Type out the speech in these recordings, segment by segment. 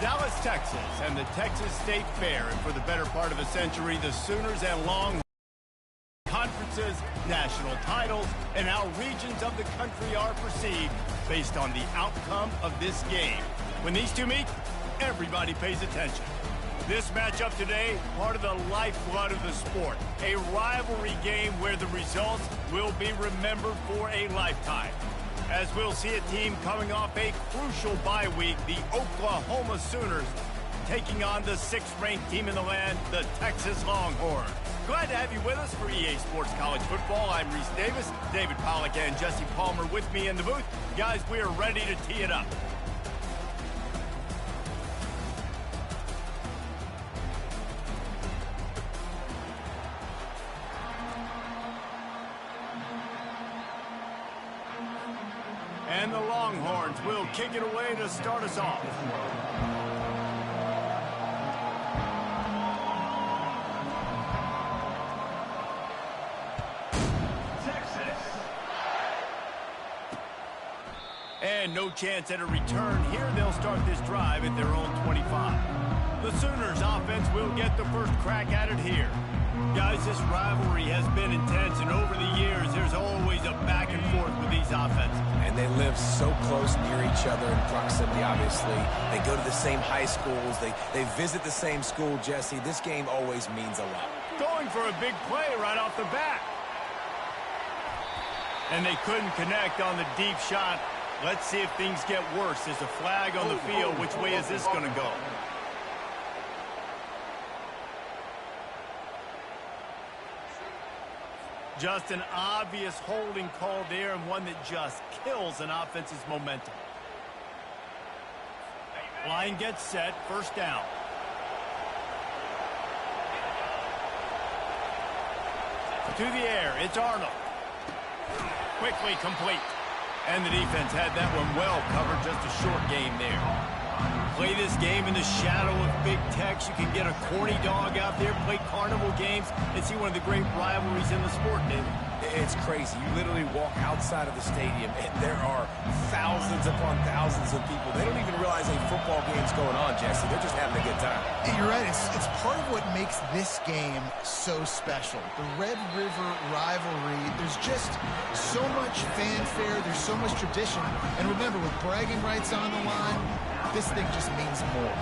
Dallas, Texas, and the Texas State Fair. And for the better part of a century, the Sooners and Longhorns conferences, national titles, and how regions of the country are perceived based on the outcome of this game. When these two meet, everybody pays attention. This matchup today, part of the lifeblood of the sport. A rivalry game where the results will be remembered for a lifetime. As we'll see a team coming off a crucial bye week, the Oklahoma Sooners taking on the 6th-ranked team in the land, the Texas Longhorns. Glad to have you with us for EA Sports College Football. I'm Reese Davis, David Pollack and Jesse Palmer with me in the booth. Guys, we are ready to tee it up. And the Longhorns will kick it away to start us off. And no chance at a return here. They'll start this drive at their own 25. The Sooners offense will get the first crack at it here. Guys, this rivalry has been intense, and over the years, there's always a back and forth with these offenses. And they live so close near each other in proximity, obviously. They go to the same high schools. They visit the same school, Jesse. This game always means a lot. Going for a big play right off the bat. And they couldn't connect on the deep shot. Let's see if things get worse. There's a flag on the field. Which way is this going to go? Just an obvious holding call there, and one that just kills an offense's momentum. Line gets set, first down. To the air, it's Arnold. Quickly complete. And the defense had that one well covered, just a short game there. Play this game in the shadow of Big Tex. You can get a corny dog out there, play carnival games, and see one of the great rivalries in the sport, David. It's crazy. You literally walk outside of the stadium, and there are thousands upon thousands of people. They don't even realize a football game's going on, Jesse. They're just having a good time. You're right. It's part of what makes this game so special. The Red River rivalry, there's just so much fanfare. There's so much tradition. And remember, with bragging rights on the line, this thing just means more.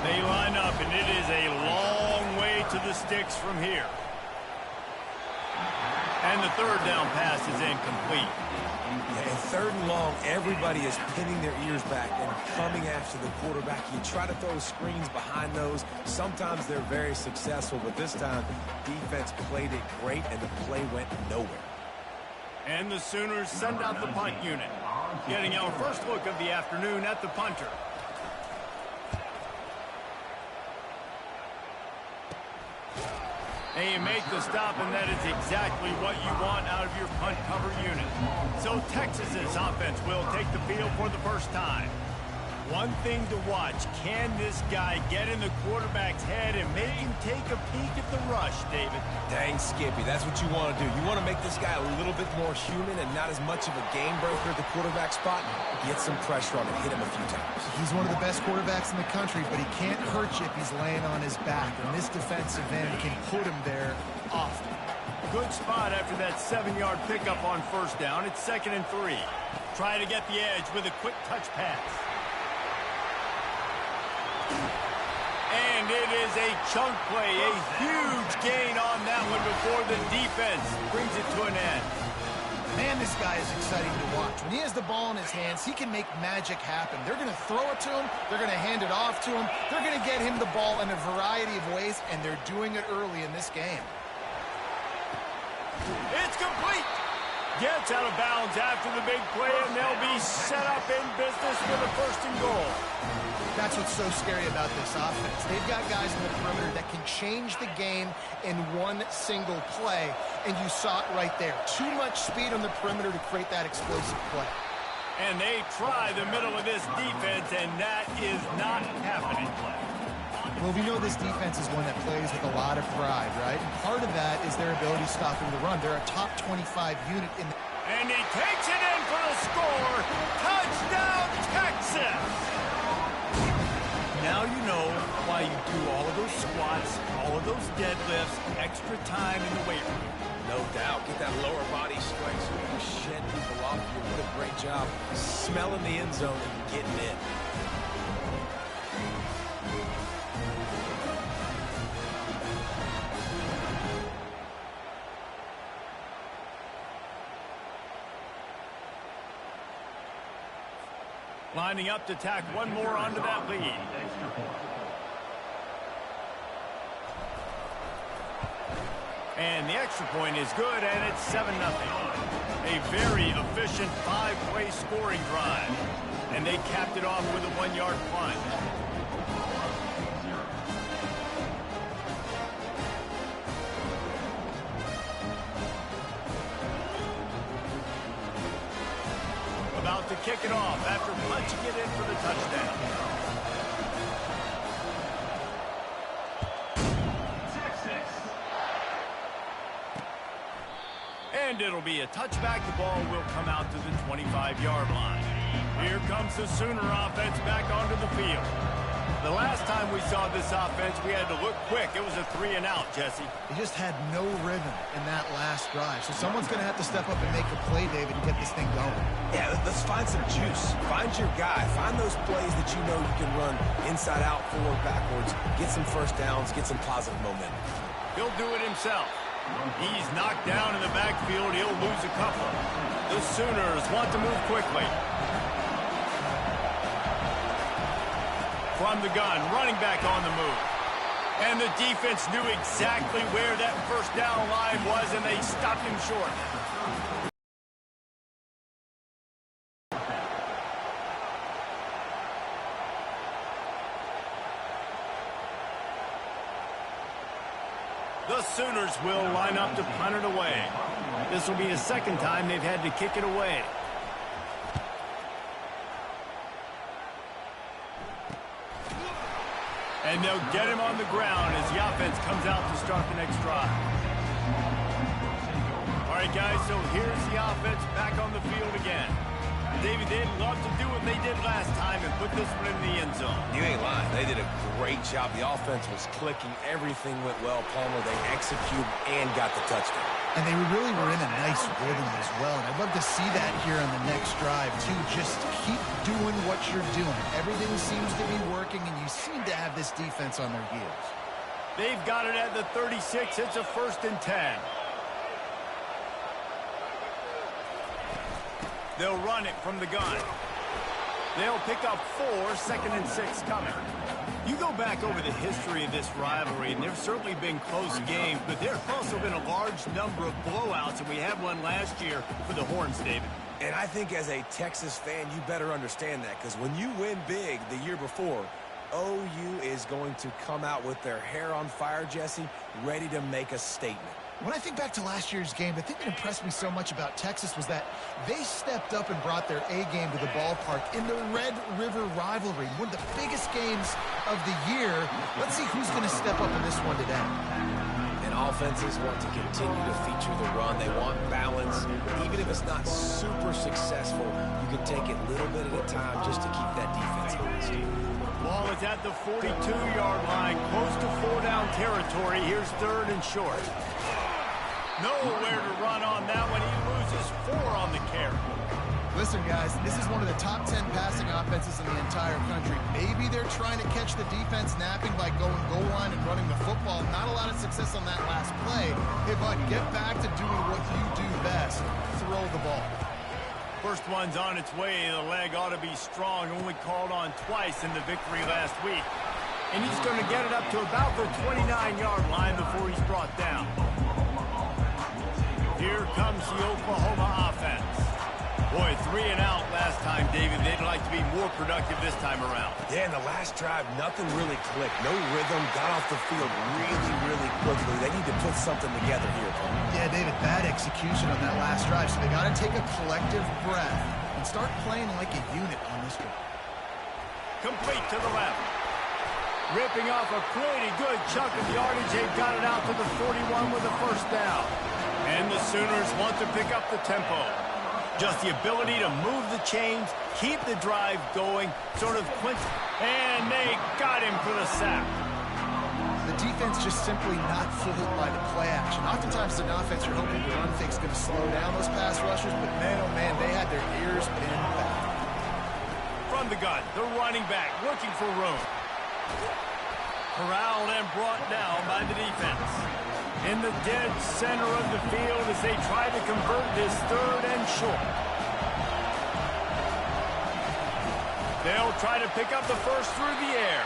They line up, and it is a long way to the sticks from here. And the third down pass is incomplete. Yeah, and third and long, everybody is pinning their ears back and coming after the quarterback. You try to throw screens behind those. Sometimes they're very successful, but this time, defense played it great, and the play went nowhere. And the Sooners send out the punt unit. Getting our first look of the afternoon at the punter. And you make the stop, and that is exactly what you want out of your punt cover unit. So Texas's offense will take the field for the first time. One thing to watch, can this guy get in the quarterback's head and make him take a peek at the rush, David? Dang, Skippy, that's what you want to do. You want to make this guy a little bit more human and not as much of a game breaker at the quarterback spot. Get some pressure on him, hit him a few times. He's one of the best quarterbacks in the country, but he can't hurt you if he's laying on his back. And this defensive end can put him there often. Good spot after that 7-yard pickup on first down. It's 2nd and 3. Try to get the edge with a quick touch pass. And it is a chunk play, a huge gain on that one before the defense brings it to an end. Man, this guy is exciting to watch. When he has the ball in his hands, he can make magic happen. They're going to throw it to him. They're going to hand it off to him. They're going to get him the ball in a variety of ways, and they're doing it early in this game. It's complete. Gets out of bounds after the big play, and they'll be set up in business with a 1st and goal. That's what's so scary about this offense. They've got guys in the perimeter that can change the game in one single play, and you saw it right there. Too much speed on the perimeter to create that explosive play. And they try the middle of this defense, and that is not happening. Well, we know this defense is one that plays with a lot of pride, right? And part of that is their ability stopping the run. They're a top 25 unit in the... And he takes it in for the score. Touchdown, Texas! Now you know why you do all of those squats, all of those deadlifts, extra time in the weight room. No doubt. Get that lower body stretch. You shed people off. You did a great job smelling the end zone and getting in. Lining up to tack one more onto that lead. And the extra point is good, and it's 7-0. A very efficient 5-play scoring drive. And they capped it off with a 1-yard punt. About to kick it off after punching it in for the touchdown. And it'll be a touchback. The ball will come out to the 25-yard line. Here comes the Sooner offense back onto the field. The last time we saw this offense, we had to look quick. It was a 3-and-out, Jesse. He just had no rhythm in that last drive. So someone's going to have to step up and make a play, David, and get this thing going. Yeah, let's find some juice. Find your guy. Find those plays that you know you can run inside out, forward, backwards. Get some first downs. Get some positive momentum. He'll do it himself. He's knocked down in the backfield. He'll lose a couple. The Sooners want to move quickly. From the gun, running back on the move. And the defense knew exactly where that first down line was, and they stopped him short. The Sooners will line up to punt it away. This will be the second time they've had to kick it away. And they'll get him on the ground as the offense comes out to start the next drive. All right, guys, so here's the offense back on the field again. David, they'd love to do what they did last time and put this one in the end zone. You ain't lying. They did a great job. The offense was clicking. Everything went well. Palmer, they executed and got the touchdown. And they really were in a nice rhythm as well. And I'd love to see that here on the next drive, too. Just keep doing what you're doing. Everything seems to be working, and you seem to have this defense on their heels. They've got it at the 36. It's a 1st and 10. They'll run it from the gun. They'll pick up 4, 2nd and 6 coming. You go back over the history of this rivalry, and there's certainly been close games, but there's also been a large number of blowouts, and we had one last year for the Horns, David. And I think as a Texas fan, you better understand that, because when you win big the year before, OU is going to come out with their hair on fire, Jesse, ready to make a statement. When I think back to last year's game, the thing that impressed me so much about Texas was that they stepped up and brought their A-game to the ballpark in the Red River rivalry, one of the biggest games of the year. Let's see who's going to step up in this one today. And offenses want to continue to feature the run. They want balance. Even if it's not super successful, you can take it a little bit at a time just to keep that defense honest. Ball is at the 42-yard line, close to 4-down territory. Here's 3rd and short. Nowhere to run on that one. He loses 4 on the carry. Listen, guys, this is one of the top 10 passing offenses in the entire country. Maybe they're trying to catch the defense napping by going goal line and running the football. Not a lot of success on that last play. Hey, bud, get back to doing what you do best. Throw the ball. First one's on its way. The leg ought to be strong. Only called on twice in the victory last week. And he's going to get it up to about the 29-yard line before he's brought down. Here comes the Oklahoma offense. Boy, 3-and-out last time, David. They'd like to be more productive this time around. Yeah, in the last drive, nothing really clicked. No rhythm, got off the field really quickly. They need to put something together here. Yeah, David, bad execution on that last drive. So they got to take a collective breath and start playing like a unit on this one. Complete to the left. Ripping off a pretty good chunk of yardage. They've got it out to the 41 with a 1st down. And the Sooners want to pick up the tempo. Just the ability to move the chains, keep the drive going, sort of and they got him for the sack. The defense just simply not fooled by the play action. Oftentimes, an offense, you're hoping the run fake's going to slow down those pass rushers, but man, oh man, they had their ears pinned back. From the gun, the running back looking for room. Corralled and brought down by the defense. In the dead center of the field as they try to convert this 3rd and short. They'll try to pick up the first through the air.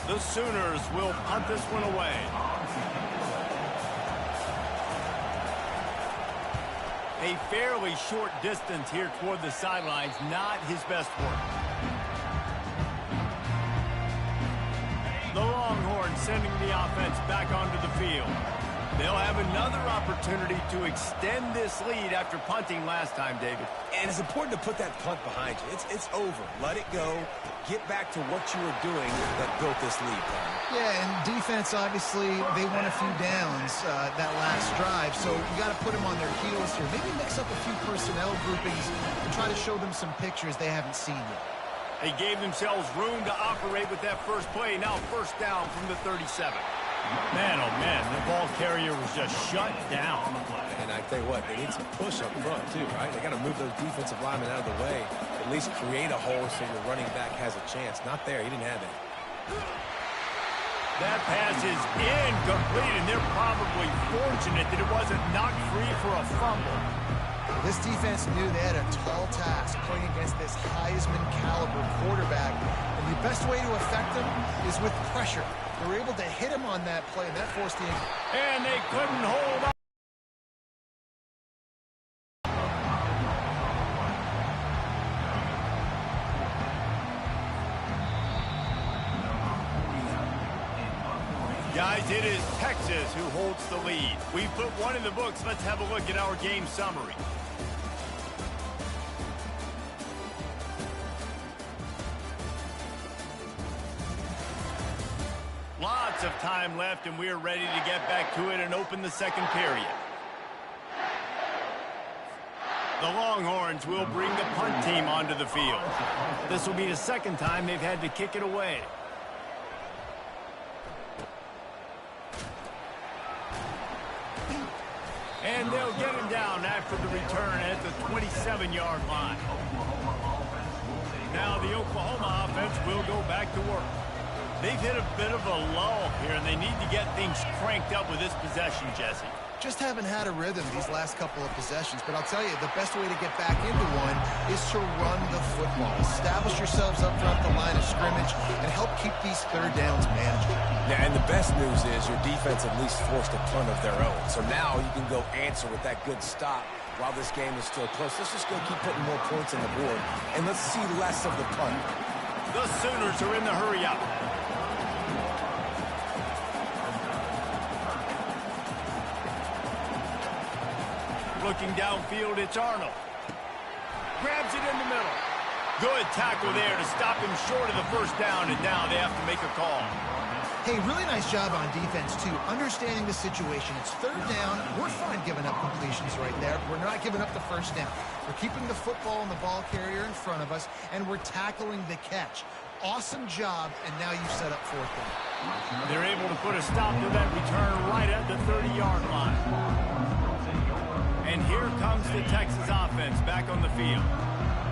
The Sooners will punt this one away. A fairly short distance here toward the sidelines, not his best work. The Longhorns sending the offense back onto the field. They'll have another opportunity to extend this lead after punting last time, David. And it's important to put that punt behind you. It's over. Let it go. Get back to what you were doing that built this lead, Tom. Yeah, and defense, obviously, they won a few downs that last drive, so you got to put them on their heels here. Maybe mix up a few personnel groupings and try to show them some pictures they haven't seen yet. They gave themselves room to operate with that first play. Now first down from the 37. Man, oh man, the ball carrier was just shut down. And I tell you what, they need some push up front too, right? They got to move those defensive linemen out of the way. At least create a hole so your running back has a chance. Not there. He didn't have it. That pass is incomplete, and they're probably fortunate that it wasn't knocked free for a fumble. This defense knew they had a tall task playing against this Heisman-caliber quarterback, and the best way to affect him is with pressure. They were able to hit him on that play, and that forced the injury. And they couldn't hold on. Guys, it is Texas who holds the lead. We put one in the books. Let's have a look at our game summary. Lots of time left, and we're ready to get back to it and open the second period. The Longhorns will bring the punt team onto the field. This will be the second time they've had to kick it away. And they'll get him down after the return at the 27-yard line. Now the Oklahoma offense will go back to work. They've hit a bit of a lull here, and they need to get things cranked up with this possession, Jesse. Just haven't had a rhythm these last couple of possessions, but I'll tell you, the best way to get back into one is to run the football. Establish yourselves up front the line of scrimmage and help keep these third downs manageable. Yeah, and the best news is your defense at least forced a punt of their own. So now you can go answer with that good stop while this game is still close. Let's just go keep putting more points on the board, and let's see less of the punt. The Sooners are in the hurry-up. Looking downfield, it's Arnold. Grabs it in the middle. Good tackle there to stop him short of the first down, and now they have to make a call. Hey, really nice job on defense, too, understanding the situation. It's third down. We're fine giving up completions right there. We're not giving up the first down. We're keeping the football and the ball carrier in front of us, and we're tackling the catch. Awesome job, and now you've set up fourth down. They're able to put a stop to that return right at the 30-yard line. And here comes the Texas offense back on the field.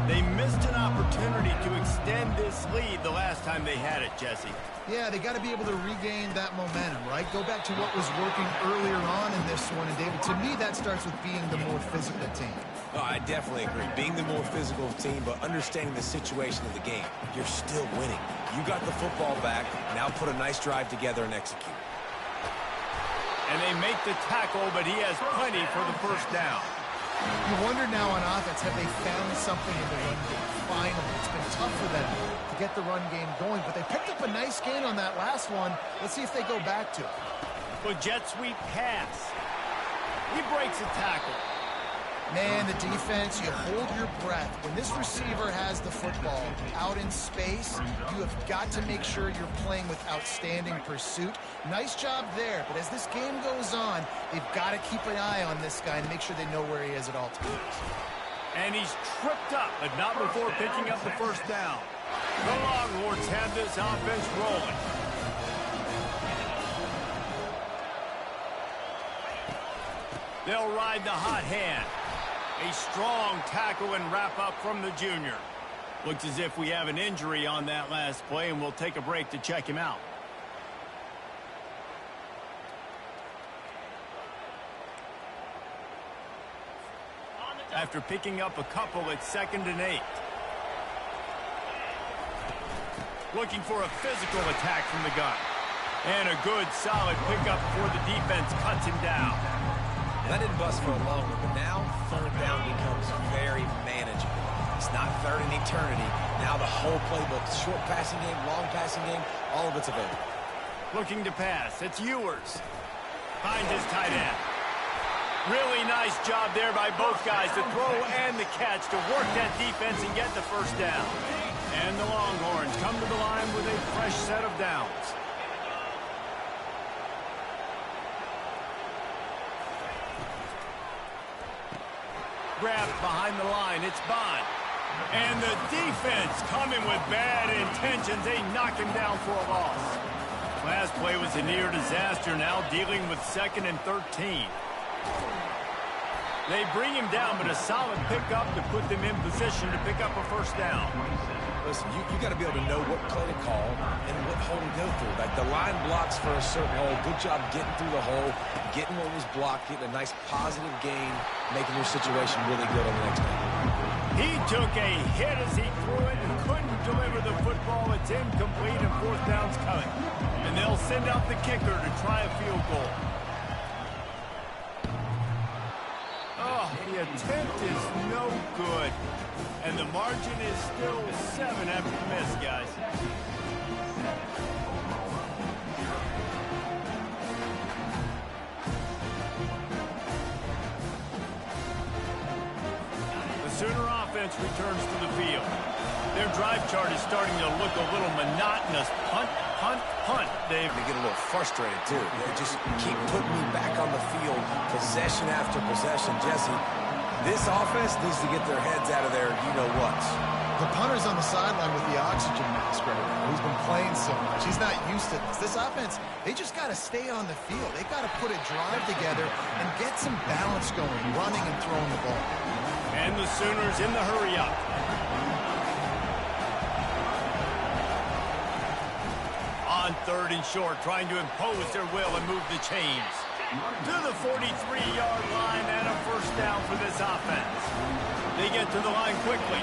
They missed an opportunity to extend this lead the last time they had it, Jesse. Yeah, they got to be able to regain that momentum, right? Go back to what was working earlier on in this one. And, David, to me, that starts with being the more physical team. Oh, I definitely agree. Being the more physical team, but understanding the situation of the game. You're still winning. You got the football back. Now put a nice drive together and execute. And they make the tackle, but he has plenty for the first down. You wonder now on offense, have they found something in the run game? Finally, it's been tough for them to get the run game going, but they picked up a nice gain on that last one. Let's see if they go back to it. Well, jet sweep pass. He breaks a tackle. Man, the defense, you hold your breath. When this receiver has the football out in space, you have got to make sure you're playing with outstanding pursuit. Nice job there, but as this game goes on, they've got to keep an eye on this guy and make sure they know where he is at all times. And he's tripped up, but not before picking up the first down. The Longhorns have this offense rolling. They'll ride the hot hand. A strong tackle and wrap up from the junior. Looks as if we have an injury on that last play, and we'll take a break to check him out. After picking up a couple at 2nd and 8. Looking for a physical attack from the gun. And a good, solid pickup before the defense cuts him down. That didn't bust for a long one, but now 3rd down becomes very manageable. It's not 3rd in eternity. Now the whole playbook, short passing game, long passing game, all of it's available. Looking to pass. It's Ewers. Finds his tight end. Really nice job there by both guys to throw and the catch to work that defense and get the first down. And the Longhorns come to the line with a fresh set of downs. Grabbed behind the line. It's Bond. And the defense coming with bad intentions. They knock him down for a loss. Last play was a near disaster. Now dealing with 2nd and 13. They bring him down, but a solid pickup to put them in position to pick up a first down. Listen, you got to be able to know what play to call and what hole to go through. Like the line blocks for a certain hole. Good job getting through the hole, getting what was blocked, getting a nice positive gain, making your situation really good on the next game. He took a hit as he threw it and couldn't deliver the football. It's incomplete and 4th down's coming. And they'll send out the kicker to try a field goal. Oh, the attempt is no good. And the margin is still 7 after the miss, guys. The Sooner offense returns to the field. Their drive chart is starting to look a little monotonous. Punt, punt, punt. They get a little frustrated, too. They just keep putting me back on the field, possession after possession. Jesse, this offense needs to get their heads out of their you-know-whats. The punter's on the sideline with the oxygen mask right now. He's been playing so much. He's not used to this. This offense, they just got to stay on the field. They got to put a drive together and get some balance going, running and throwing the ball. And the Sooners in the hurry-up. On 3rd and short, trying to impose their will and move the chains. To the 43-yard line and a first down for this offense. They get to the line quickly.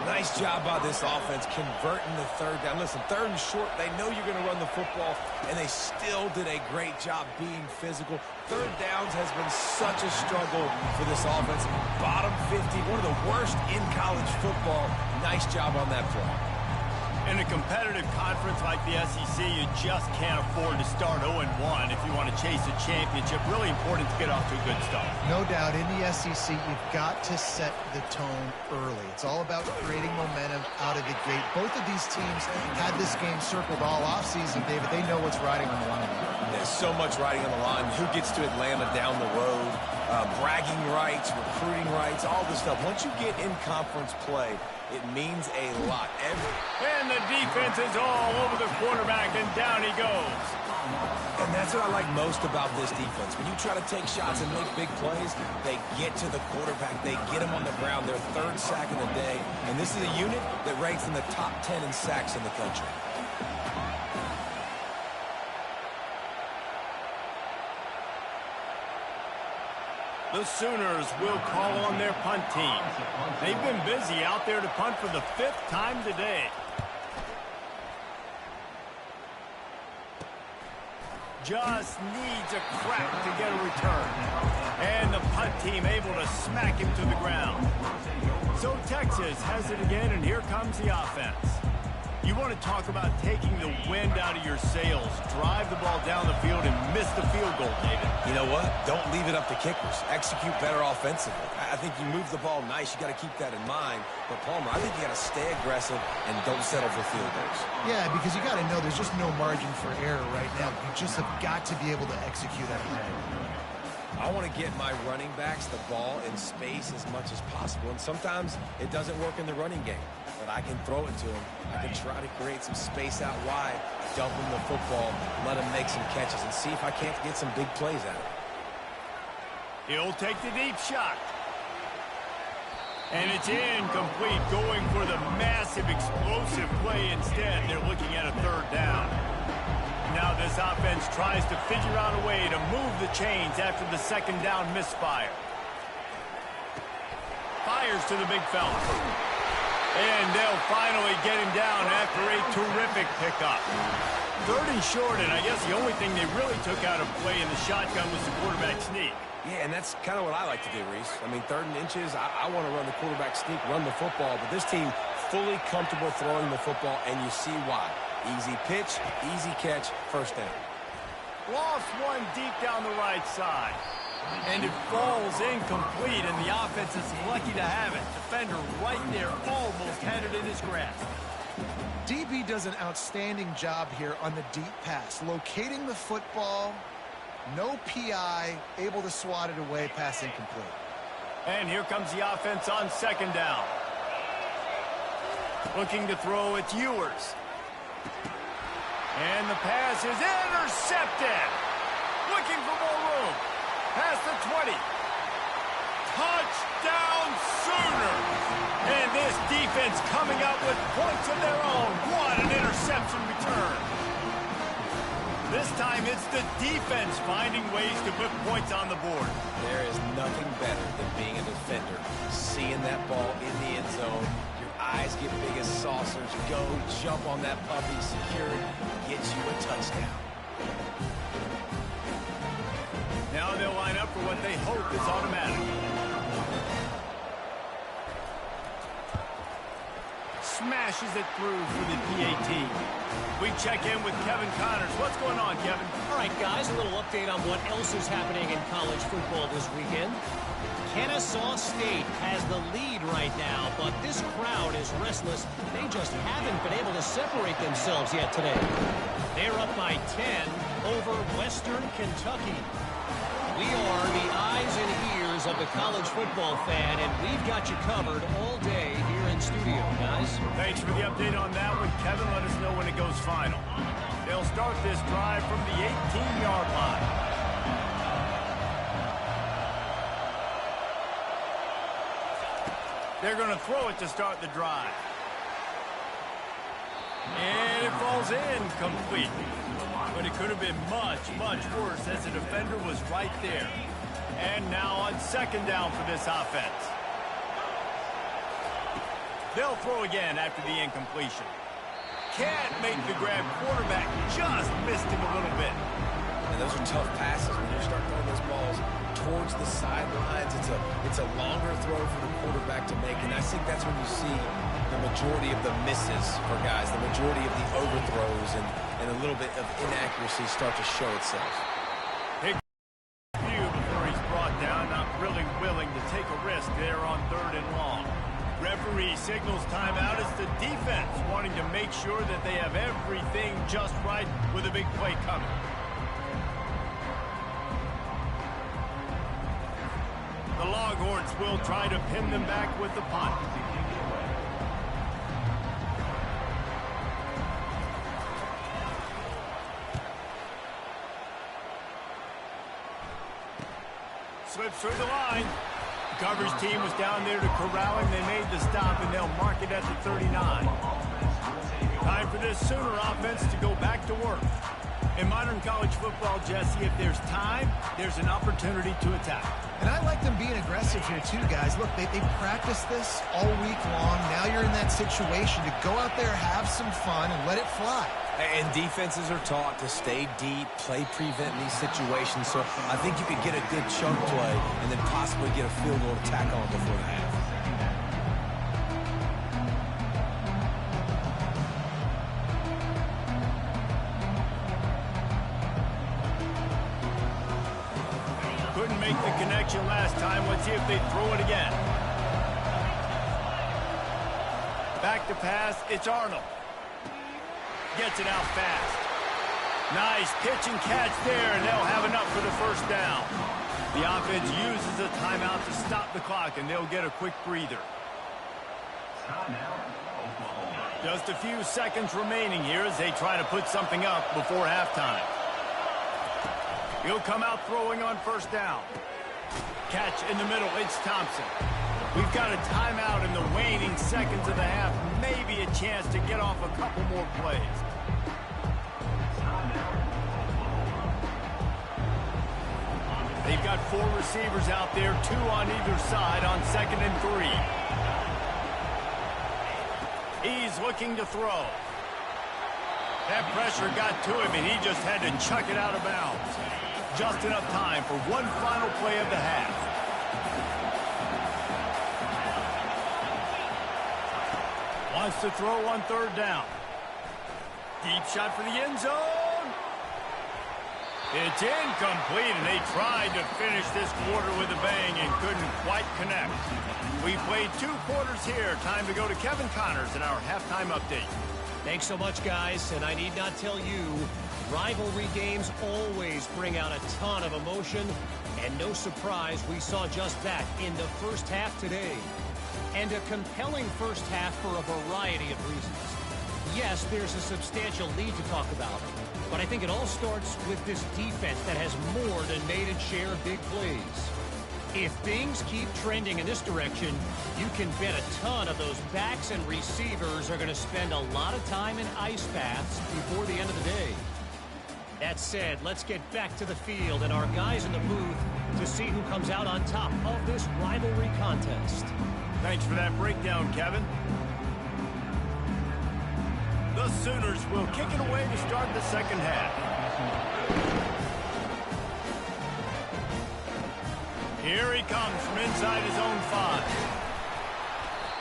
Nice job by this offense converting the 3rd down. Listen, 3rd and short, they know you're going to run the football, and they still did a great job being physical. 3rd downs has been such a struggle for this offense. Bottom 50, one of the worst in college football. Nice job on that play. In a competitive conference like the SEC, you just can't afford to start 0-1 if you want to chase a championship. Really important to get off to a good start. No doubt, in the SEC, you've got to set the tone early. It's all about creating momentum out of the gate. Both of these teams had this game circled all offseason, David. They know what's riding on the line. There's so much riding on the line. Who gets to Atlanta down the road? Bragging rights, recruiting rights, all this stuff. Once you get in conference play, it means a lot. And the defense is all over the quarterback, and down he goes. And that's what I like most about this defense. When you try to take shots and make big plays, they get to the quarterback. They get him on the ground. Their 3rd sack of the day. And this is a unit that ranks in the top 10 in sacks in the country. The Sooners will call on their punt team. They've been busy out there to punt for the 5th time today. Just needs a crack to get a return. And the punt team able to smack him to the ground. So Texas has it again, and here comes the offense. You want to talk about taking the wind out of your sails. Drive the ball down the field and miss the field goal, David. You know what? Don't leave it up to kickers. Execute better offensively. I think you move the ball nice. You got to keep that in mind. But, Palmer, I think you got to stay aggressive and don't settle for field goals. Yeah, because you got to know there's just no margin for error right now. You just have got to be able to execute at the end. I want to get my running backs the ball in space as much as possible. And sometimes it doesn't work in the running game. But I can throw it to him. I can try to create some space out wide, dump him the football, let him make some catches, and see if I can't get some big plays out of it. He'll take the deep shot. And it's incomplete, going for the massive explosive play instead. They're looking at a third down. Now this offense tries to figure out a way to move the chains after the second down misfire. Fires to the big fella. And they'll finally get him down after a terrific pickup. Third and short, and I guess the only thing they really took out of play in the shotgun was the quarterback sneak. Yeah, and that's kind of what I like to do, Reese. I mean, 3rd and inches, I want to run the quarterback sneak, run the football, but this team fully comfortable throwing the football, and you see why. Easy pitch, easy catch, first down. Lost one deep down the right side. And it falls incomplete, and the offense is lucky to have it. Defender right there almost had it in his grasp. DB does an outstanding job here on the deep pass. Locating the football, no PI, able to swat it away, pass incomplete. And here comes the offense on second down. Looking to throw, it's Ewers. And the pass is intercepted. Looking for more room. Past the 20. Touchdown Sooners. And this defense coming up with points of their own. What an interception return. This time it's the defense finding ways to put points on the board. There is nothing better than being a defender. Seeing that ball in the end zone. Your eyes get big as saucers. Go, jump on that puppy, secure it, get you a touchdown. Now they'll line up for what they hope is automatic. Smashes it through for the PAT. We check in with Kevin Connors. What's going on, Kevin? All right, guys, a little update on what else is happening in college football this weekend. Kennesaw State has the lead right now, but this crowd is restless. They just haven't been able to separate themselves yet today. They're up by 10 over Western Kentucky. We are the eyes and ears of the college football fan, and we've got you covered all day here in studio, guys. Thanks for the update on that one, Kevin. Let us know when it goes final. They'll start this drive from the 18-yard line. They're going to throw it to start the drive. And it falls in completely. But it could have been much, much worse as the defender was right there. And now on second down for this offense. They'll throw again after the incompletion. Can't make the grab. Quarterback just missed him a little bit. And those are tough passes when you start throwing those balls towards the sidelines. It's a longer throw for the quarterback to make, and I think that's when you see the majority of the misses for guys, the majority of the overthrows and a little bit of inaccuracy start to show itself. Big view before he's brought down, not really willing to take a risk there on 3rd and long. Referee signals timeout. It's the defense wanting to make sure that they have everything just right with a big play coming. The Longhorns will try to pin them back with the punt. Slips through the line. The coverage team was down there to corral him. They made the stop, and they'll mark it at the 39. Time for this Sooner offense to go back to work. In modern college football, Jesse, if there's time, there's an opportunity to attack. And I like them being aggressive here too, guys. Look, they practiced this all week long. Now you're in that situation to go out there, have some fun, and let it fly. And defenses are taught to stay deep, play prevent in these situations. So I think you could get a good chunk play and then possibly get a field goal to tack on before the half. make the connection last time. Let's see if they throw it again. Back to pass. It's Arnold. Gets it out fast. Nice pitch and catch there, and they'll have enough for the first down. The offense uses a timeout to stop the clock, and they'll get a quick breather. Just a few seconds remaining here as they try to put something up before halftime. He'll come out throwing on first down. Catch in the middle. It's Thompson. We've got a timeout in the waning seconds of the half. Maybe a chance to get off a couple more plays. They've got 4 receivers out there, 2 on either side on 2nd and 3. He's looking to throw. That pressure got to him, and he just had to chuck it out of bounds. Just enough time for one final play of the half. Wants to throw on 3rd down. Deep shot for the end zone. It's incomplete, and they tried to finish this quarter with a bang and couldn't quite connect. We played 2 quarters here. Time to go to Kevin Connors in our halftime update. Thanks so much, guys, and I need not tell you, rivalry games always bring out a ton of emotion, and no surprise we saw just that in the first half today. And a compelling first half for a variety of reasons. Yes, there's a substantial lead to talk about, but I think it all starts with this defense that has more than made its share of big plays. If things keep trending in this direction, you can bet a ton of those backs and receivers are going to spend a lot of time in ice baths before the end of the day. That said, let's get back to the field and our guys in the booth to see who comes out on top of this rivalry contest. Thanks for that breakdown, Kevin. The Sooners will kick it away to start the second half. Here he comes from inside his own 5.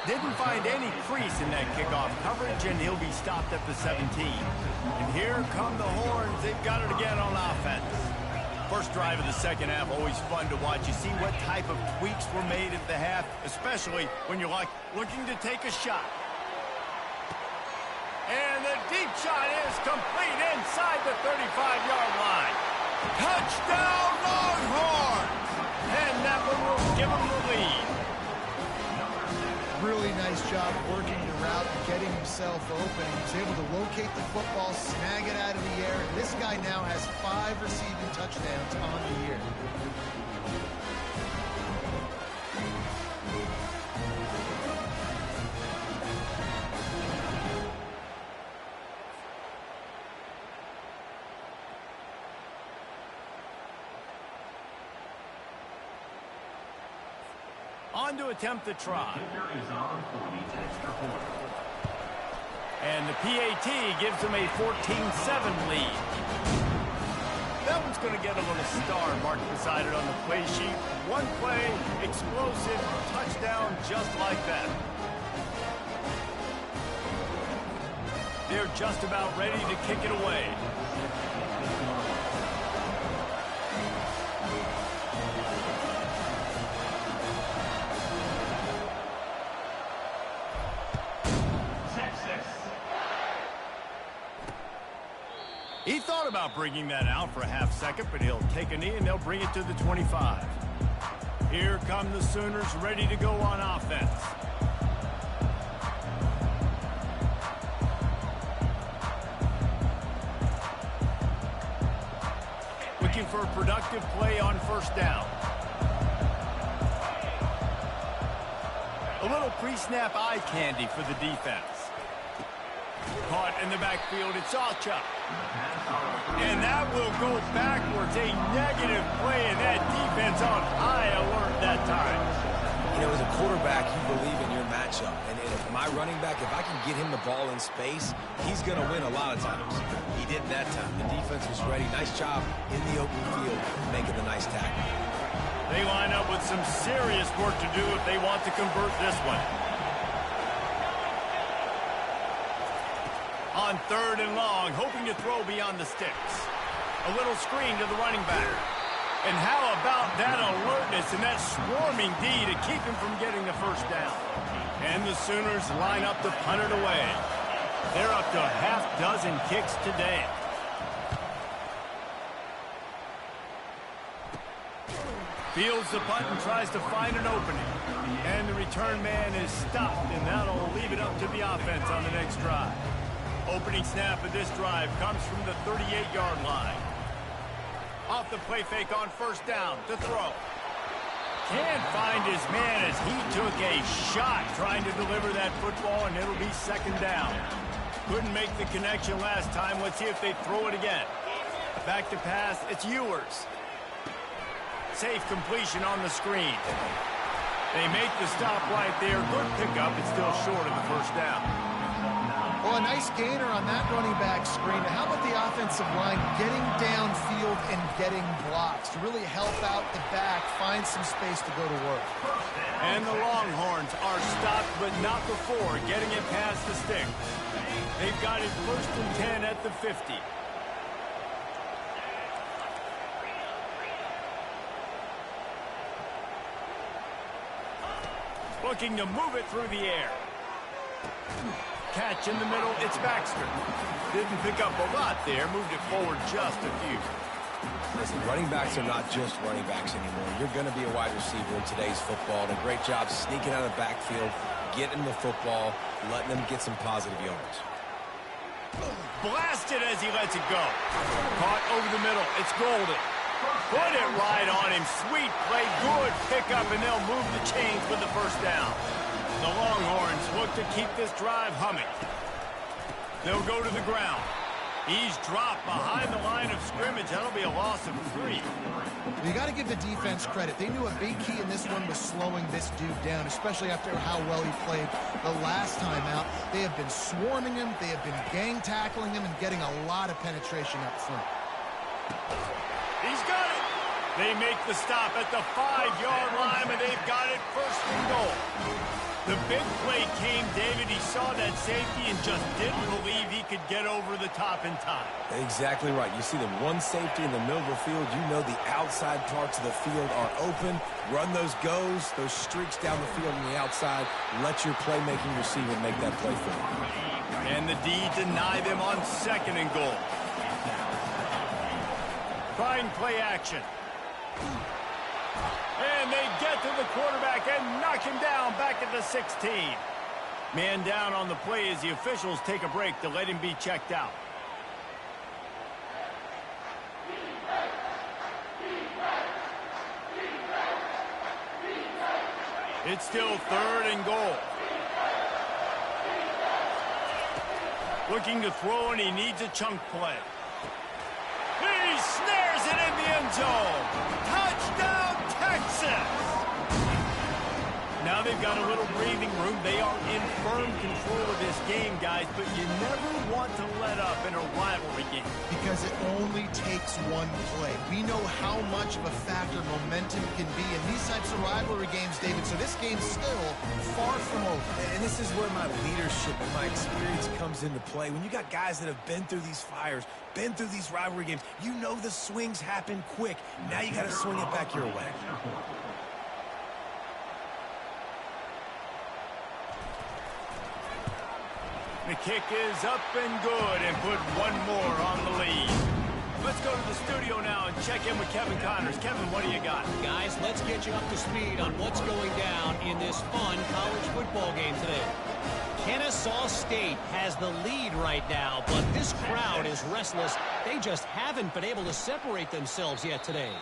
Didn't find any crease in that kickoff coverage, and he'll be stopped at the 17. And here come the horns. They've got it again on offense. First drive of the second half, always fun to watch. You see what type of tweaks were made at the half, especially when you're looking to take a shot. And the deep shot is complete inside the 35-yard line. Touchdown, Longhorns! And that one will give him the lead. Really nice job working the route and getting himself open. He was able to locate the football, snag it out of the air. And this guy now has 5 receiving touchdowns on the year. On to attempt the try. And the PAT gives them a 14-7 lead. That one's going to get a little star marked beside it on the play sheet. One play, explosive, touchdown just like that. They're just about ready to kick it away. He thought about bringing that out for a half second, but he'll take a knee and they'll bring it to the 25. Here come the Sooners ready to go on offense. Looking for a productive play on first down. A little pre-snap eye candy for the defense. Caught in the backfield, it's Alchuk. And that will go backwards. A negative play, and that defense on high alert that time. You know, as a quarterback, you believe in your matchup. And if my running back, if I can get him the ball in space, he's going to win a lot of times. He did that time. The defense was ready. Nice job in the open field, making a nice tackle. They line up with some serious work to do if they want to convert this one. On 3rd and long, hoping to throw beyond the sticks. A little screen to the running back. And how about that alertness and that swarming D to keep him from getting the first down? And the Sooners line up to punt it away. They're up to a half dozen kicks today. Fields the punt and tries to find an opening. And the return man is stopped, and that'll leave it up to the offense on the next drive. Opening snap of this drive comes from the 38-yard line. Off the play fake on first down to throw. Can't find his man as he took a shot trying to deliver that football, and it'll be second down. Couldn't make the connection last time. Let's see if they throw it again. Back to pass. It's Ewers. Safe completion on the screen. They make the stop right there. Good pickup. It's still short of the first down. Well, a nice gainer on that running back screen. How about the offensive line getting downfield and getting blocks to really help out the back, find some space to go to work? And the Longhorns are stopped, but not before getting it past the stick. They've got it 1st and 10 at the 50. Looking to move it through the air. Catch in the middle, it's Baxter. Didn't pick up a lot there, moved it forward just a few. Listen, running backs are not just running backs anymore. You're going to be a wide receiver in today's football, and a great job sneaking out of the backfield, getting the football, letting them get some positive yards. Blasted as he lets it go. Caught over the middle, it's Golden. Put it right on him, sweet play, good pickup, and they'll move the chains with the first down. The Longhorns look to keep this drive humming. They'll go to the ground. He's dropped behind the line of scrimmage. That'll be a loss of 3. You got to give the defense credit. They knew a big key in this one was slowing this dude down, especially after how well he played the last time out. They have been swarming him. They have been gang tackling him and getting a lot of penetration up front. He's got it. They make the stop at the 5-yard line, and they've got it 1st and goal. The big play came, David. He saw that safety and just didn't believe he could get over the top in time. Exactly right. You see the one safety in the middle of the field. You know the outside parts of the field are open. Run those goes, those streaks down the field on the outside. Let your playmaking receiver make that play for you. And the D deny them on 2nd and goal. Trying play action. And they get to the quarterback and knock him down back at the 16. Man down on the play as the officials take a break to let him be checked out. It's still 3rd and goal. Looking to throw, and he needs a chunk play. He snares it in the end zone. Touchdown, Texas! Now they've got a little breathing room. They are in firm control of this game, guys, but you never want to let up in a rivalry game. Because it only takes one play. We know how much of a factor momentum can be in these types of rivalry games, David, so this game's still far from over. And this is where my leadership and my experience comes into play. When you got guys that have been through these fires, been through these rivalry games, you know the swings happen quick. Now you got to swing it back your way. The kick is up and good and put one more on the lead. Let's go to the studio now and check in with Kevin Connors. Kevin, what do you got? Guys, let's get you up to speed on what's going down in this fun college football game today. Kennesaw State has the lead right now, but this crowd is restless. They just haven't been able to separate themselves yet today.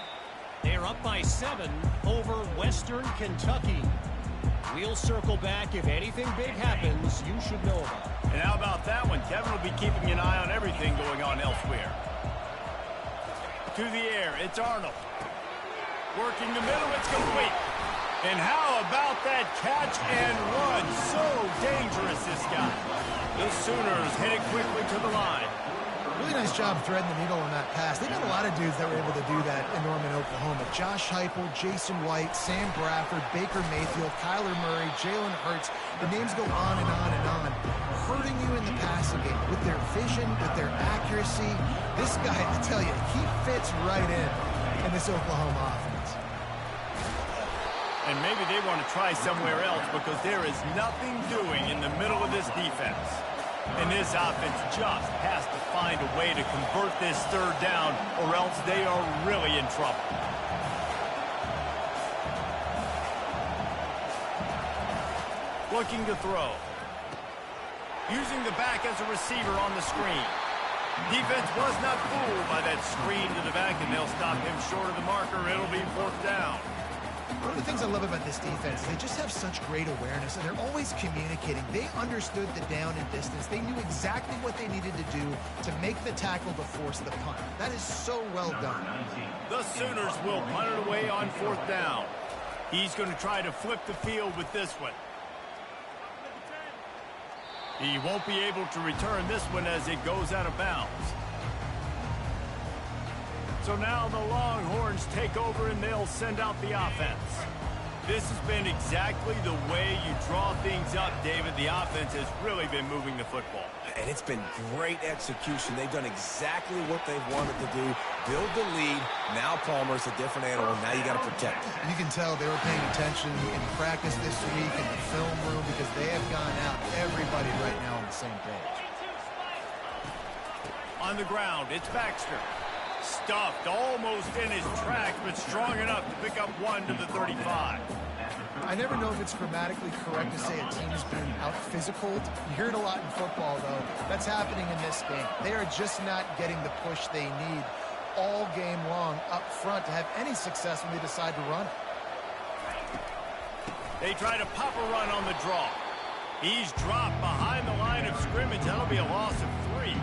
They're up by 7 over Western Kentucky. We'll circle back. If anything big happens, you should know about it. And how about that one? Kevin will be keeping an eye on everything going on elsewhere. To the air, it's Arnold. Working the middle, it's complete. And how about that catch and run? So dangerous, this guy. The Sooners headed quickly to the line. Really nice job threading the needle on that pass. They got a lot of dudes that were able to do that in Norman, Oklahoma. Josh Heupel, Jason White, Sam Bradford, Baker Mayfield, Kyler Murray, Jalen Hurts. The names go on and on and on. Hurting you in the passing game with their vision, with their accuracy. This guy, I tell you, he fits right in. in this Oklahoma offense. And maybe they want to try somewhere else because there is nothing doing in the middle of this defense. And this offense just has to find a way to convert this third down or else they are really in trouble. Looking to throw. Using the back as a receiver on the screen. Defense was not fooled by that screen to the back, and they'll stop him short of the marker. It'll be fourth down. One of the things I love about this defense is they just have such great awareness, and they're always communicating. They understood the down and distance. They knew exactly what they needed to do to make the tackle to force the punt. That is so well done. The Sooners will punt it away on fourth down. He's going to try to flip the field with this one. He won't be able to return this one as it goes out of bounds. So now the Longhorns take over and they'll send out the offense. This has been exactly the way you draw things up, David. The offense has really been moving the football. And it's been great execution. They've done exactly what they've wanted to do. Build the lead. Now Palmer's a different animal. Now you got to protect him. You can tell they were paying attention in practice this week in the film room because they have gone out, everybody right now on the same page. On the ground, it's Baxter. Stuffed almost in his tracks, but strong enough to pick up one to the 35. I never know if it's grammatically correct to say a team is being out-physical. You hear it a lot in football, though. That's happening in this game. They are just not getting the push they need all game long up front to have any success when they decide to run it. They try to pop a run on the draw. He's dropped behind the line of scrimmage. That'll be a loss of 3.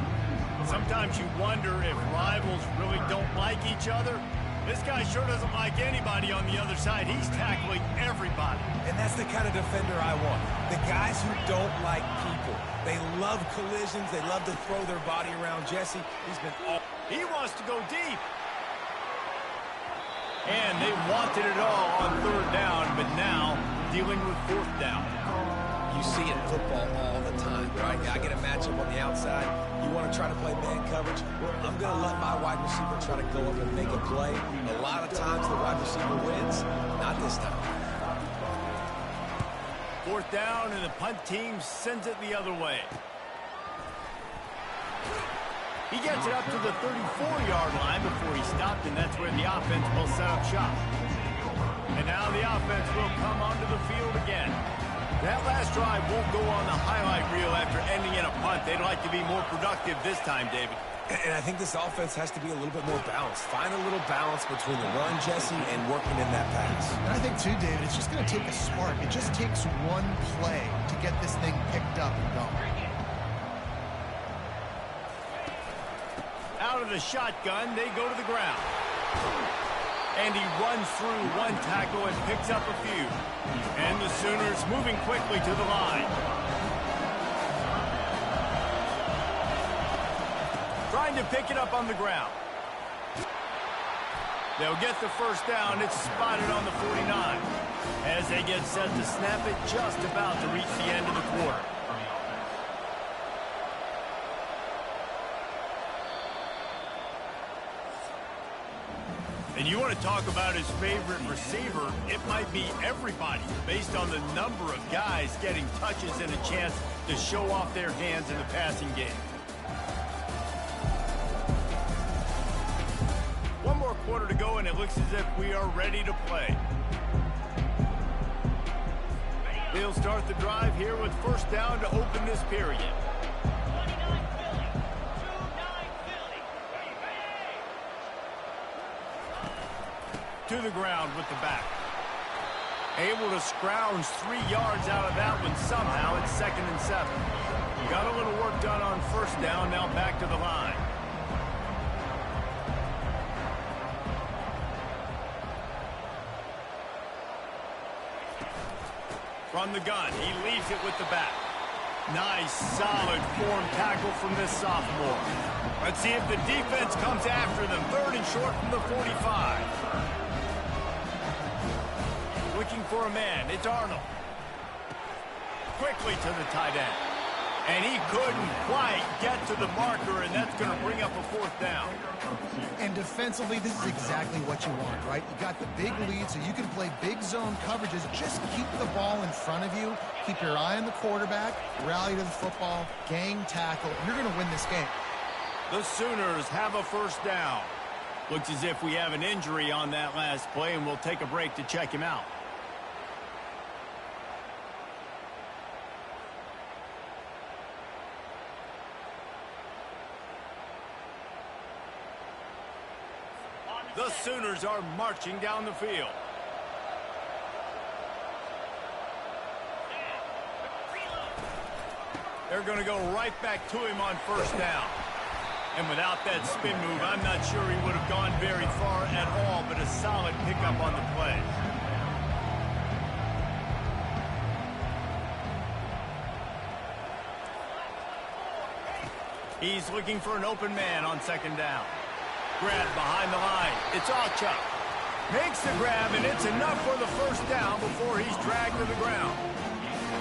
Sometimes you wonder if rivals really don't like each other. This guy sure doesn't like anybody on the other side. He's tackling everybody. And that's the kind of defender I want. The guys who don't like people. They love collisions. They love to throw their body around. Jesse, he's been all... He wants to go deep. And they wanted it all on third down, but now dealing with fourth down. You see it in football all the time, right? I get a matchup on the outside. You want to try to play man coverage? I'm going to let my wide receiver try to go up and make a play. A lot of times the wide receiver wins. Not this time. Fourth down, and the punt team sends it the other way. He gets it up to the 34-yard line before he stopped, and that's where the offense will set up shop. And now the offense will come onto the field again. That last drive won't go on the highlight reel after ending in a punt. They'd like to be more productive this time, David. And I think this offense has to be a little bit more balanced. Find a little balance between the run, Jesse, and working in that pass. And I think, too, David, it's just going to take a spark. It just takes one play to get this thing picked up and going. Out of the shotgun, they go to the ground. And he runs through one tackle and picks up a few. And the Sooners moving quickly to the line. Trying to pick it up on the ground. They'll get the first down. It's spotted on the 49. As they get set to snap it, just about to reach the end of the quarter. And you want to talk about his favorite receiver, it might be everybody based on the number of guys getting touches and a chance to show off their hands in the passing game. One more quarter to go, and it looks as if we are ready to play. They'll start the drive here with first down to open this period. To the ground with the back. Able to scrounge 3 yards out of that one somehow. It's 2nd and 7. Got a little work done on first down. Now back to the line. From the gun, he leaves it with the back. Nice, solid form tackle from this sophomore. Let's see if the defense comes after them. 3rd and short from the 45. Looking for a man. It's Arnold. Quickly to the tight end. And he couldn't quite get to the marker, and that's going to bring up a fourth down. And defensively, this is exactly what you want, right? You got the big lead, so you can play big zone coverages. Just keep the ball in front of you. Keep your eye on the quarterback. Rally to the football. Gang tackle. You're going to win this game. The Sooners have a first down. Looks as if we have an injury on that last play, and we'll take a break to check him out. The Sooners are marching down the field. They're going to go right back to him on first down. And without that spin move, I'm not sure he would have gone very far at all, but a solid pickup on the play. He's looking for an open man on second down. Grab behind the line. It's Alchuk. Makes the grab, and it's enough for the first down before he's dragged to the ground.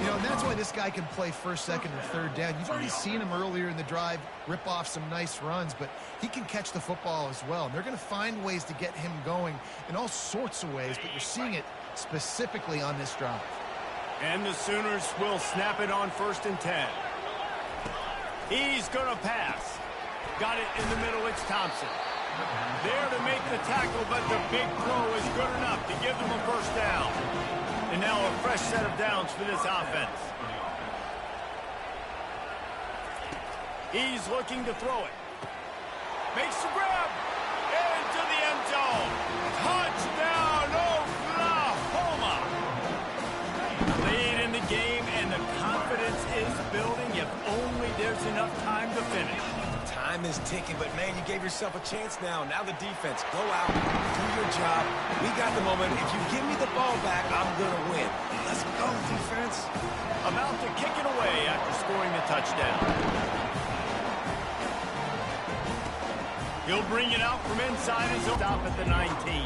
You know, and that's why this guy can play first, second, and third down. You've already seen him earlier in the drive rip off some nice runs, but he can catch the football as well. And they're going to find ways to get him going in all sorts of ways, but you're seeing it specifically on this drive. And the Sooners will snap it on 1st and 10. He's going to pass. Got it in the middle. It's Thompson. There to make the tackle, but the big throw is good enough to give them a first down. And now a fresh set of downs for this offense. He's looking to throw it. Makes the grab. Into the end zone. Touchdown, Oklahoma. Lead in the game, and the confidence is building if only there's enough time to finish. Time is ticking, but man, you gave yourself a chance now. Now the defense, go out, do your job. We got the moment. If you give me the ball back, I'm going to win. Let's go, defense. About to kick it away after scoring the touchdown. He'll bring it out from inside as he'll stop at the 19.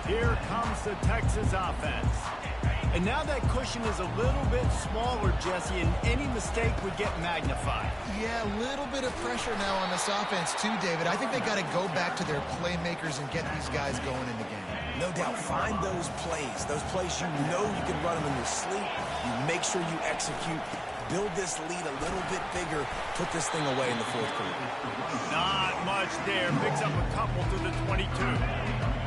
Here comes the Texas offense. And now that cushion is a little bit smaller, Jesse, and any mistake would get magnified. Yeah, a little bit of pressure now on this offense too, David. I think they got to go back to their playmakers and get these guys going in the game. No doubt, find those plays you know you can run them in your sleep. You make sure you execute. Build this lead a little bit bigger. Put this thing away in the 4th quarter. Not much there. Picks up a couple to the 22.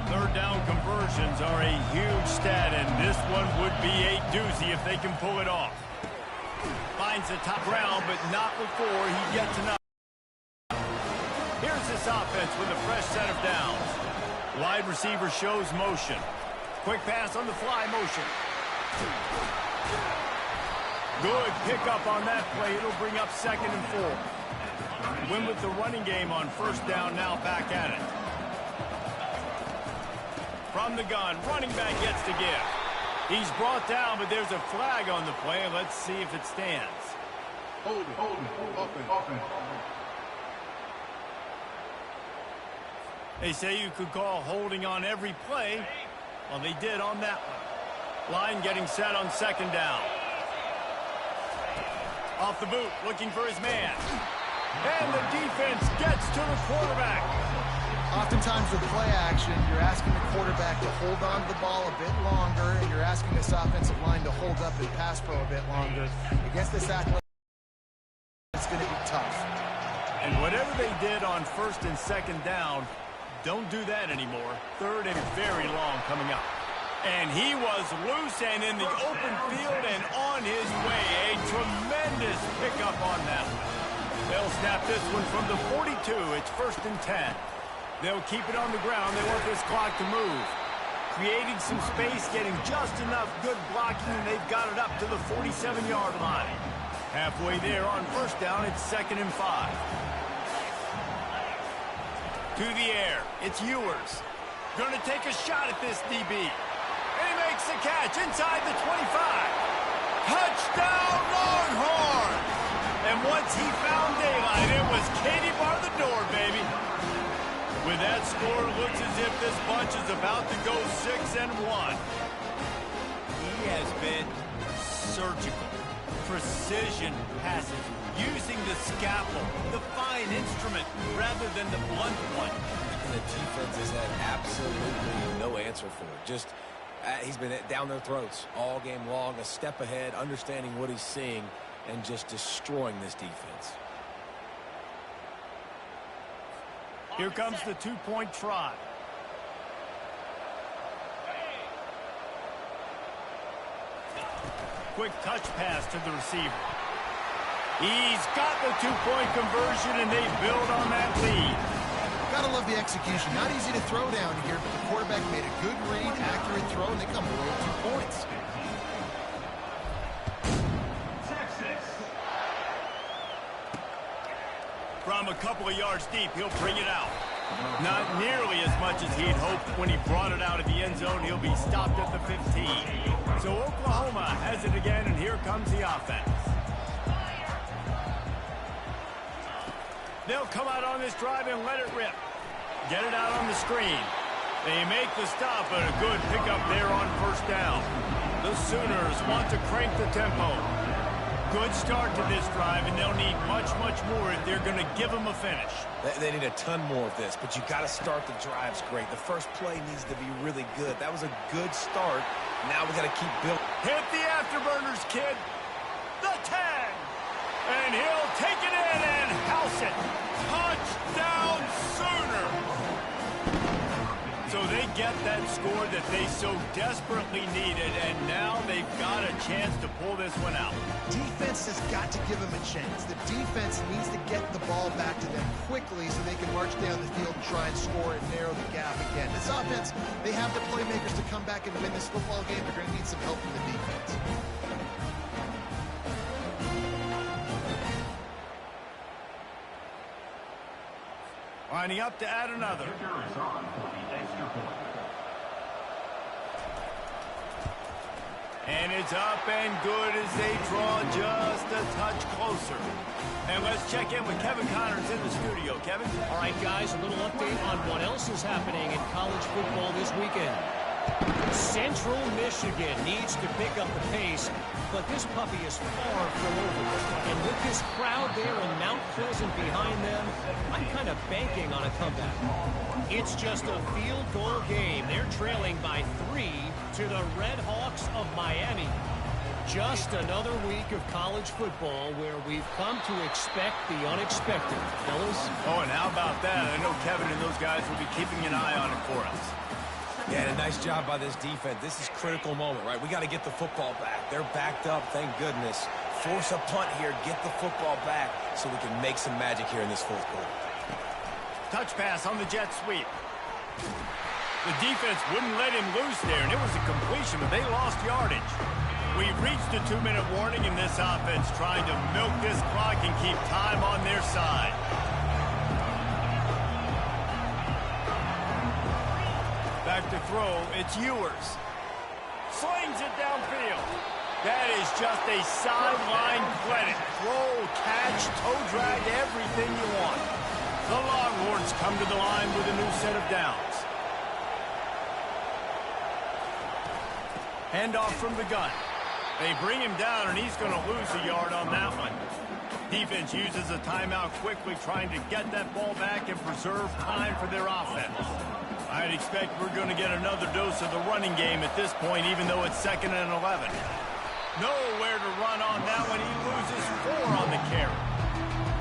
Third down conversions are a huge stat, and this one would be a doozy if they can pull it off. Finds the top ground, but not before he gets enough. Here's this offense with a fresh set of downs. Wide receiver shows motion. Quick pass on the fly motion. Good pickup on that play. It'll bring up 2nd and 4. Win with the running game on first down, now back at it. From the gun, running back gets to give. He's brought down, but there's a flag on the play. Let's see if it stands. Hold it, open. They say you could call holding on every play. Well, they did on that one. Line getting set on 2nd down. Off the boot, looking for his man. And the defense gets to the quarterback. Oftentimes with play action, you're asking the quarterback to hold on to the ball a bit longer, and you're asking this offensive line to hold up and pass pro a bit longer. Against this athletic, it's going to be tough. And whatever they did on 1st and 2nd down, don't do that anymore. 3rd and very long coming up. And he was loose and in the open field and on his way. A tremendous pickup on that one. They'll snap this one from the 42. It's 1st and 10. They'll keep it on the ground. They want this clock to move. Creating some space, getting just enough good blocking, and they've got it up to the 47-yard line. Halfway there on first down, it's 2nd and 5. To the air, it's Ewers. Going to take a shot at this DB. And he makes the catch inside the 25. Touchdown, Longhorns! And once he found daylight, it was Katie bar the door, baby. With that score, it looks as if this bunch is about to go 6-1. He has been surgical. Precision passes, using the scalpel, the fine instrument, rather than the blunt one. the defense has had absolutely no answer for it. Just he's been down their throats all game long, a step ahead, understanding what he's seeing, and just destroying this defense. Here comes the two-point try. Quick touch pass to the receiver. He's got the two-point conversion, and they build on that lead. Gotta love the execution. Not easy to throw down here, but the quarterback made a good read, accurate throw, and they come away with 2 points. From a couple of yards deep, he'll bring it out. Not nearly as much as he'd hoped when he brought it out of the end zone. He'll be stopped at the 15. So Oklahoma has it again, and here comes the offense. They'll come out on this drive and let it rip. Get it out on the screen. They make the stop, but a good pickup there on first down. The Sooners want to crank the tempo. Good start to this drive, and they'll need much, much more if they're going to give them a finish. They need a ton more of this, but you got to start the drives great. The first play needs to be really good. That was a good start. Now we got to keep building. Hit the afterburners, kid. The 10. And he'll take it in and house it. Touchdown, Sooner. So they get that score that they so desperately needed, and now they've got a chance to pull this one out. Defense has got to give them a chance. The defense needs to get the ball back to them quickly so they can march down the field and try and score and narrow the gap again. This offense, they have the playmakers to come back and win this football game. They're going to need some help from the defense. Lining up to add another. And it's up and good as they draw just a touch closer. And let's check in with Kevin Connors in the studio. Kevin? All right, guys, a little update on what else is happening in college football this weekend. Central Michigan needs to pick up the pace, but this puppy is far from over. And with this crowd there in Mount Pleasant behind them, I'm kind of banking on a comeback. It's just a field goal game. They're trailing by 3 to the Red Hawks of Miami. Just another week of college football where we've come to expect the unexpected. Fellas? Oh, and how about that? I know Kevin and those guys will be keeping an eye on it for us. Yeah, and a nice job by this defense. This is a critical moment, right? We got to get the football back. They're backed up, thank goodness. Force a punt here, get the football back so we can make some magic here in this fourth quarter. Touch pass on the jet sweep. The defense wouldn't let him loose there, and it was a completion, but they lost yardage. We've reached a 2-minute warning, and this offense trying to milk this clock and keep time on their side. Back to throw, it's Ewers. Slings it downfield. That is just a sideline credit. Throw, catch, toe drag, everything you want. The Longhorns come to the line with a new set of downs. Handoff from the gun. They bring him down, and he's going to lose a yard on that one. Defense uses a timeout quickly, trying to get that ball back and preserve time for their offense. I'd expect we're going to get another dose of the running game at this point, even though it's 2nd and 11. Nowhere to run on that one. He loses 4 on the carry.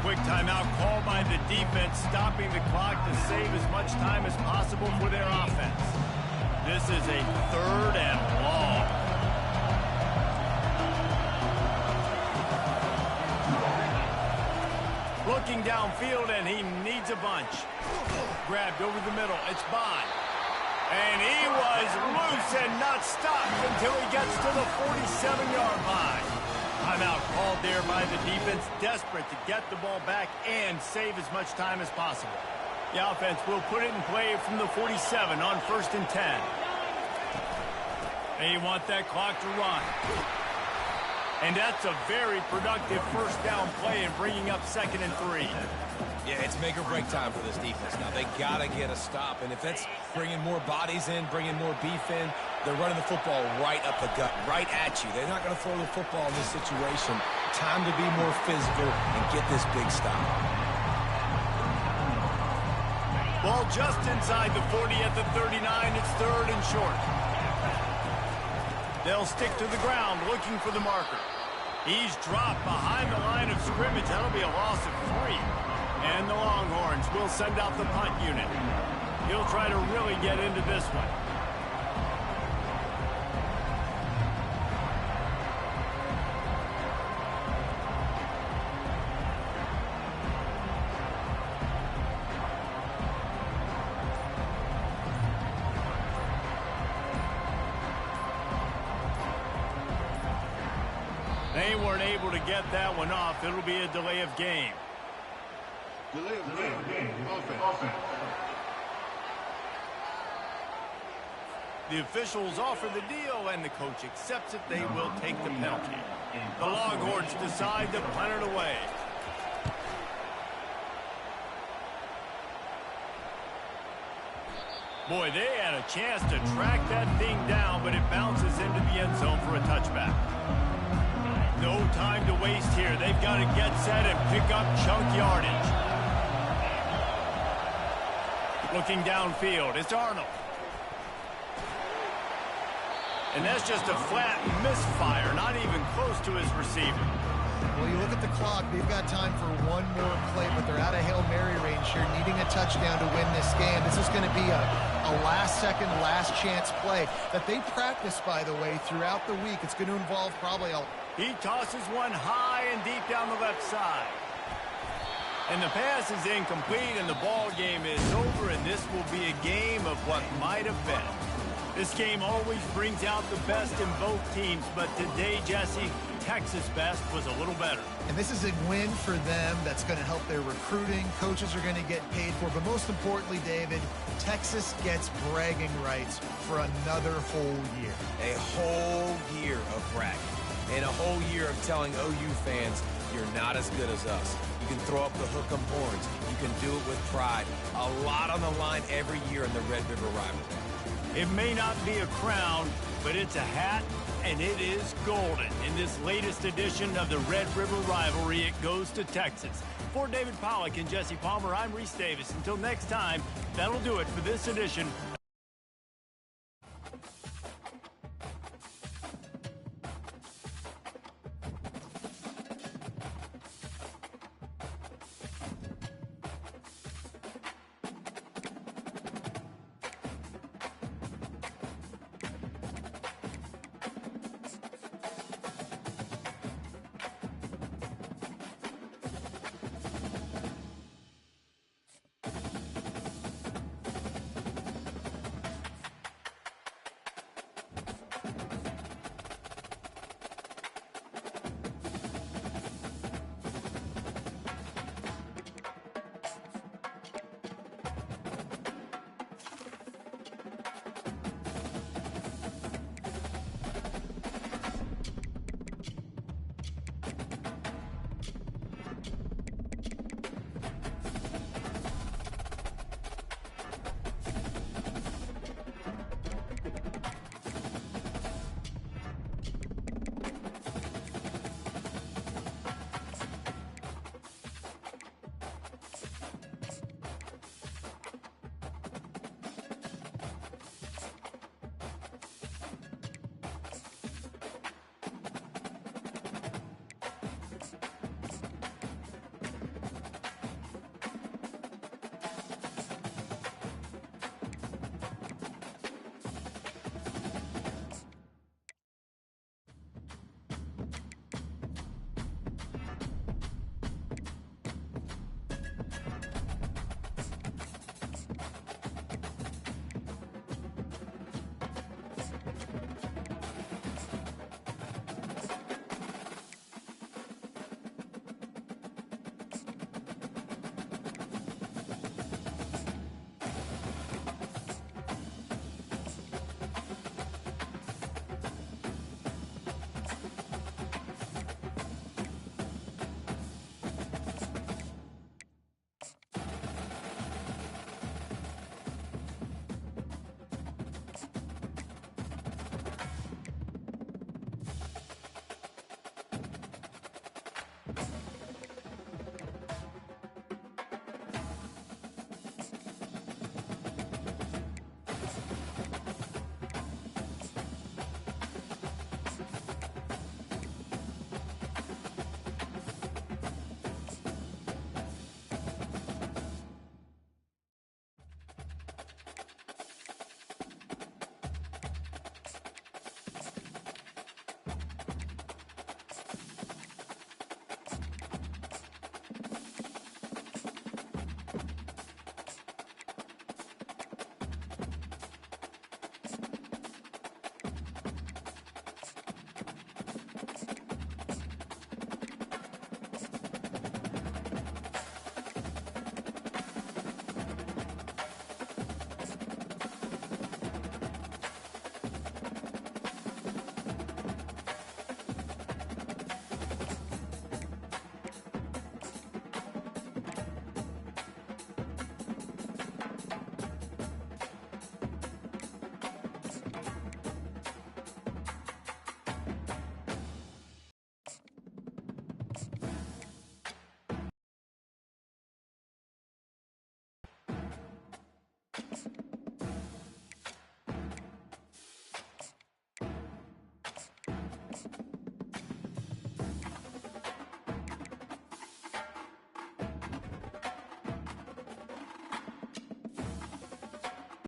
Quick timeout called by the defense, stopping the clock to save as much time as possible for their offense. This is a 3rd and long. Looking downfield, and he needs a bunch. Grabbed over the middle. It's Bond. And he was loose and not stopped until he gets to the 47-yard line. Timeout called there by the defense, desperate to get the ball back and save as much time as possible. The offense will put it in play from the 47 on 1st and 10. They want that clock to run. And that's a very productive first down play and bringing up 2nd and 3. Yeah, it's make or break time for this defense now. They got to get a stop, and if that's bringing more bodies in, bringing more beef in, they're running the football right up the gut, right at you. They're not going to throw the football in this situation. Time to be more physical and get this big stop. Ball just inside the 40 at the 39. It's 3rd and short. They'll stick to the ground looking for the marker. He's dropped behind the line of scrimmage. That'll be a loss of 3. And the Longhorns will send out the punt unit. He'll try to really get into this one. They weren't able to get that one off. It'll be a delay of game. Delay of game. Offense. The officials offer the deal, and the coach accepts it. They will take the penalty. The Longhorns decide to punt it away. Boy, they had a chance to track that thing down, but it bounces into the end zone for a touchback. No time to waste here. They've got to get set and pick up chunk yardage. Looking downfield, it's Arnold. And that's just a flat misfire, not even close to his receiver. Well, you look at the clock, they've got time for one more play, but they're out of Hail Mary range here, needing a touchdown to win this game. This is going to be a last-second, last-chance play that they practice, by the way, throughout the week. It's going to involve probably a... He tosses one high and deep down the left side. And the pass is incomplete, and the ball game is over, and this will be a game of what might have been. This game always brings out the best in both teams, but today, Jesse, Texas' best was a little better. And this is a win for them that's going to help their recruiting. Coaches are going to get paid for. But most importantly, David, Texas gets bragging rights for another whole year. A whole year of bragging. And a whole year of telling OU fans, you're not as good as us. You can throw up the hook 'em horns. You can do it with pride. A lot on the line every year in the Red River rivalry. It may not be a crown, but it's a hat, and it is golden. In this latest edition of the Red River rivalry, it goes to Texas. For David Pollack and Jesse Palmer, I'm Reese Davis. Until next time, that'll do it for this edition